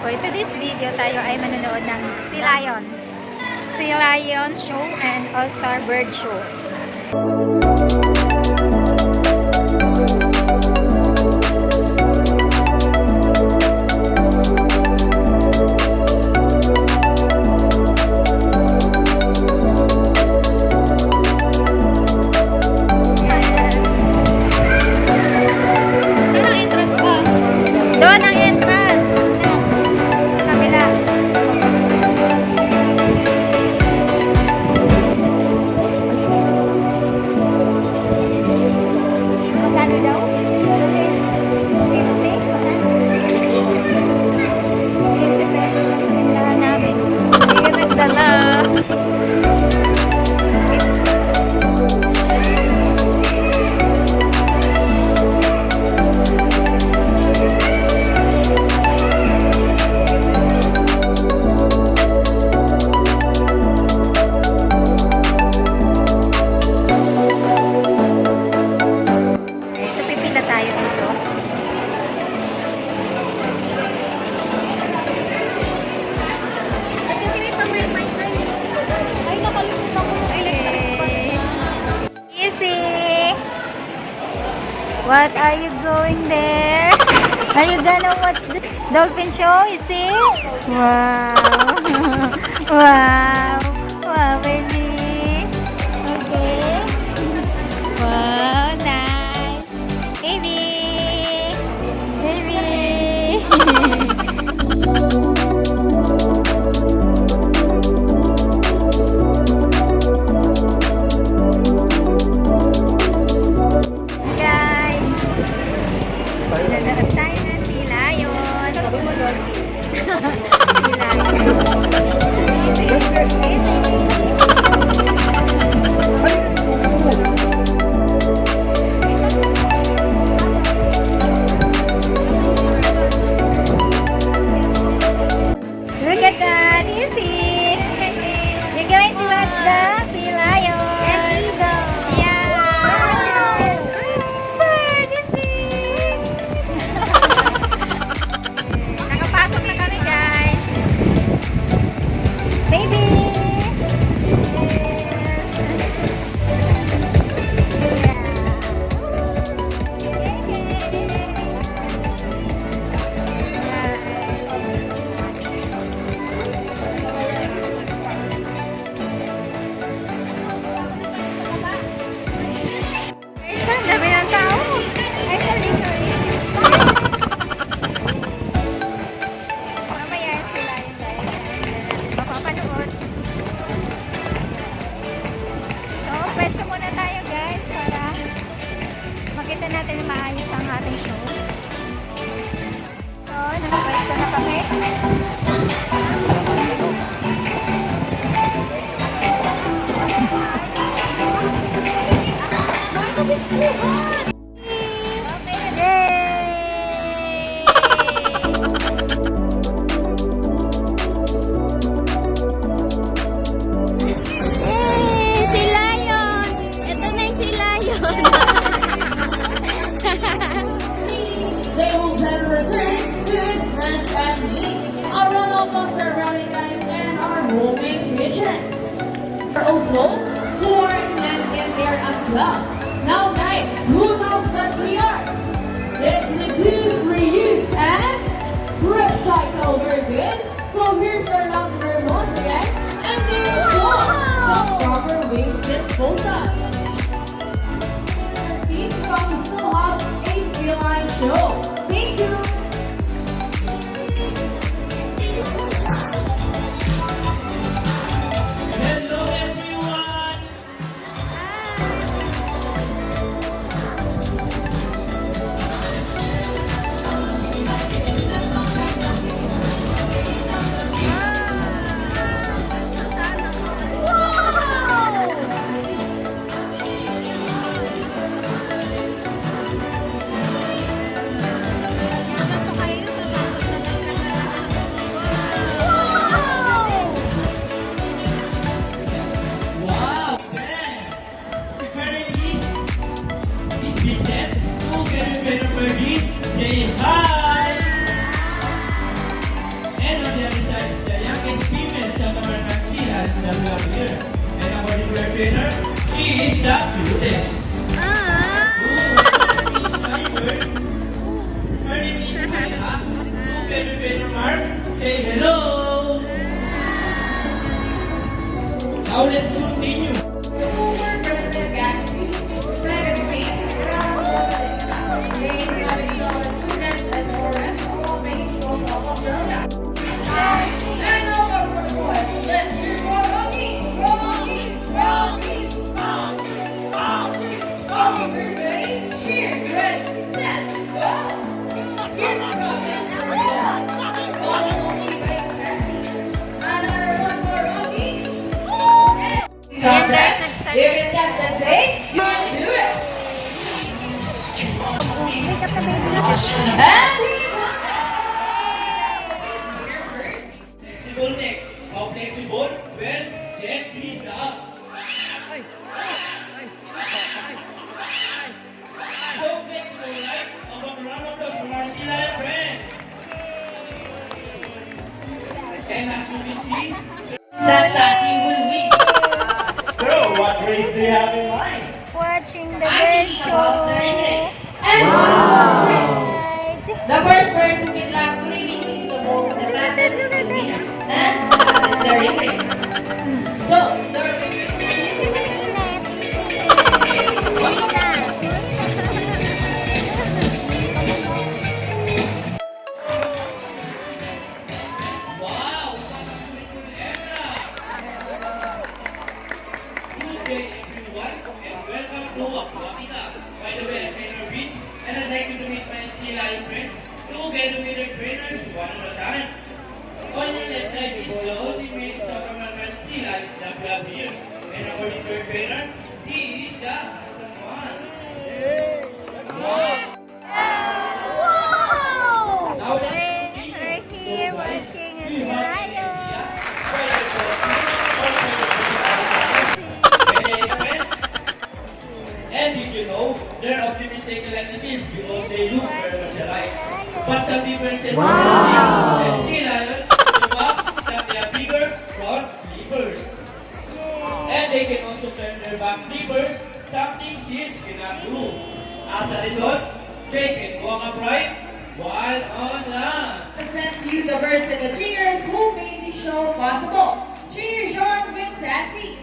For today's video, tayo ay manonood ng Sea Lion. Sea Lion Show and All-Star Bird Show. What are you going there? Are you gonna watch the dolphin show? You see? Wow. Wow. Wow, baby. Okay. Wow, nice. Baby. Baby. Nanonood tayo ng Sea Lion. Sabi mo, Dolphin. Sea Lion. Look at that, easy. You're going to watch the Sea Lion. Natin maayos ang ating show. So, nakapwesto na kami. They will then return to its nest and meet our locals, our rowdy guys, and our roaming pigeons. Also, who are in there as well. Now guys, who knows that we are? Let's reduce, reuse, and recycle. Very good. So here's our lovely remote again, and they will show the proper waste disposal. See, because we still have a Sea Lion show. Thank you. Hello everyone. trainer. She is the cutest. Her name is Maya. Two trainer Mark. Say hello. Now let's continue. President Galaxy. Secondly, students and foreigners all based on Australia. And over for the boy. Let's hear for Rocky. Rocky. Rocky. Rocky. Rocky. Rocky. Ready? Cheers. Ready. Set. Go. Here's Rocky. Another one for Rocky. Yan guys, nag-start. If it gets the day, you can do it. Wake up the baby. Flexible neck. How flexible? Well, yes, please up. So flexible, right? How about a round of applause for our Sheila and friend? And as you can see, That's as you will win. so what race do you have in mind? Watching the I bird think show. about the ring. And Right. the first bird to be tranquilly into the bowl of the fastest is the winner. And that is the ring race. So, the Wow! Good day everyone and welcome to Aquatina. By the way, I'm Trainer Beach and I'd like you to meet my sea lion friends. Together with their trainers one at a time. On your left side is the ultimate South American sea lions that we have here. And according to our trainer, he is the handsome one. Wow! Now let's continue. We're here So guys, watching do you have any lion. idea why they're and did you know they're often mistaken like the seals because they look very much alike. But some differences and sea lions, the fact that they are bigger front flippers. And they can also turn their back flippers, something seals cannot do. As a result, they can walk upright while on land. present to you the birds and the trainers who made this show possible. Trainer John with Sassy.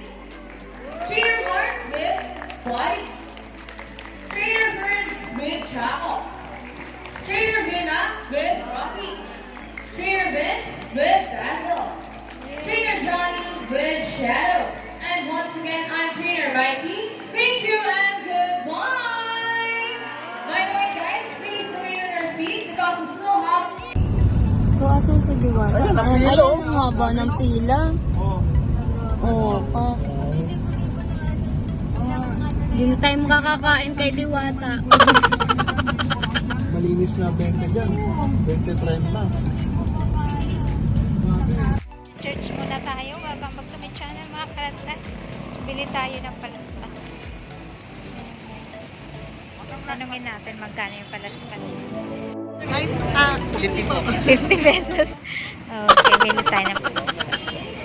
Trainer Mark with Buddy. Trainer Birds with Chaco. Trainer Vina with Rocky. Trainer Vince with Dazzle. Trainer Johnny with Shadow. And once again, I'm Trainer Mikey. Thank you and goodbye. By the way, guys, please remain on your seat because we still have So, asan si Diwata? Ayun, ang haba ng pila. Oo, pa. Hindi na tayo makakakain kay Diwata. Malinis na 20 dyan. 20-30 lang. Church muna tayo. Welcome back to my channel mga karata. Bili tayo ng palaspas. Tanungin natin magkano yung palaspas. 50 pesos. Okay, bili tayo ng palaspas guys.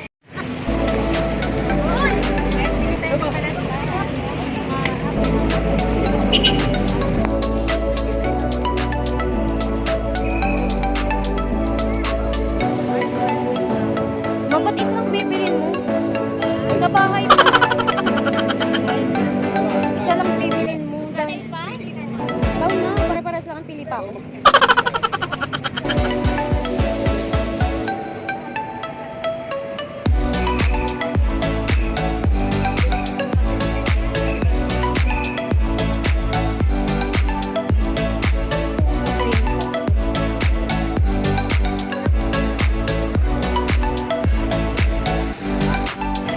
Guys, bili tayo ng palaspas. Mabatis lang bibilin mo. Sa bahay mo. Isa lang bibilin mo. Ikaw na, pare-pares lang ang pili pa ako.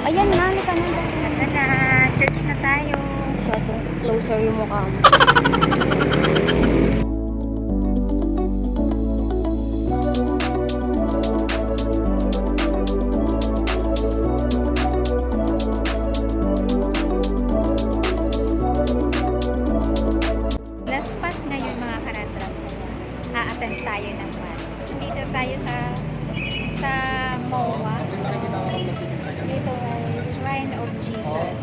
Ayan na, halika na. Halika na, church na tayo. Closer yung mukha mo. Last pass ngayon mga karatrat. A-attend tayo ng mass. Dito tayo sa MOA. Dito ay Shrine of Jesus.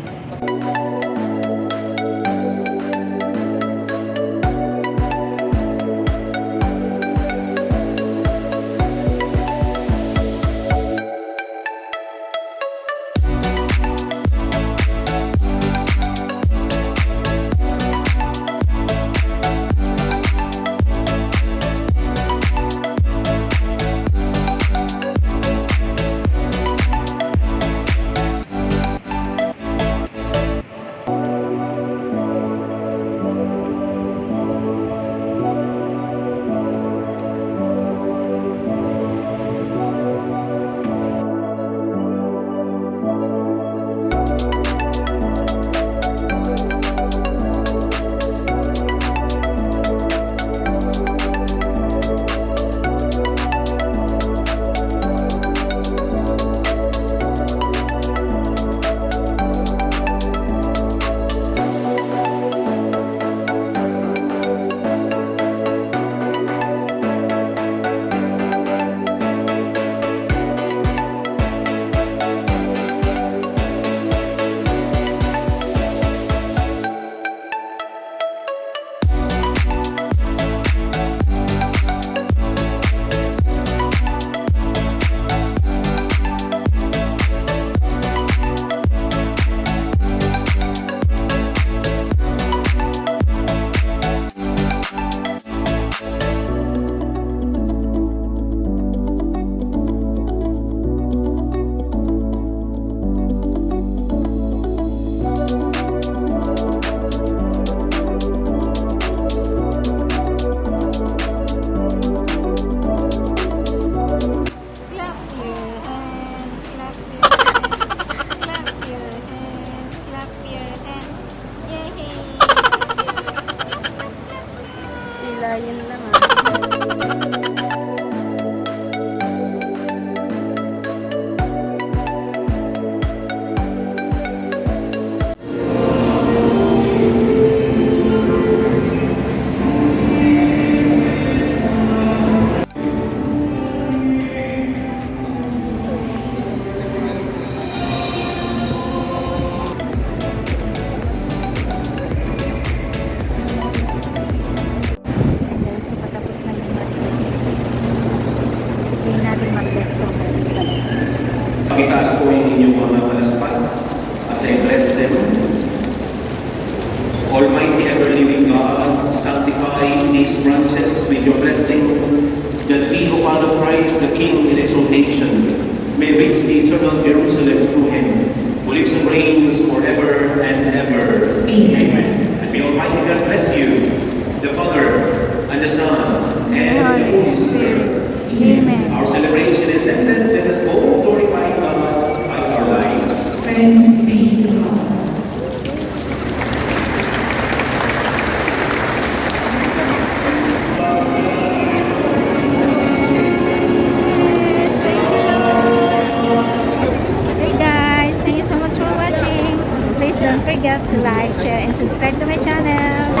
Sila, yun lang ah. Guys, so patapos na yung maso. Hindi natin mag-bless to sa laslas. Pakitaas po yung inyong mga palaspas as I bless them. Almighty ever-living God, sanctify these branches with your blessing, that we who follow Christ the King in exaltation may reach the eternal Jerusalem through him, who lives and reigns forever and ever. Amen. And may Almighty God bless you, the Father, and the Son, and the Holy Spirit. Amen. Our celebration is ended. Let us all glorify God by our lives. Thanks be to God. Hey guys, thank you so much for watching. Please don't forget to like, share, and subscribe to my channel.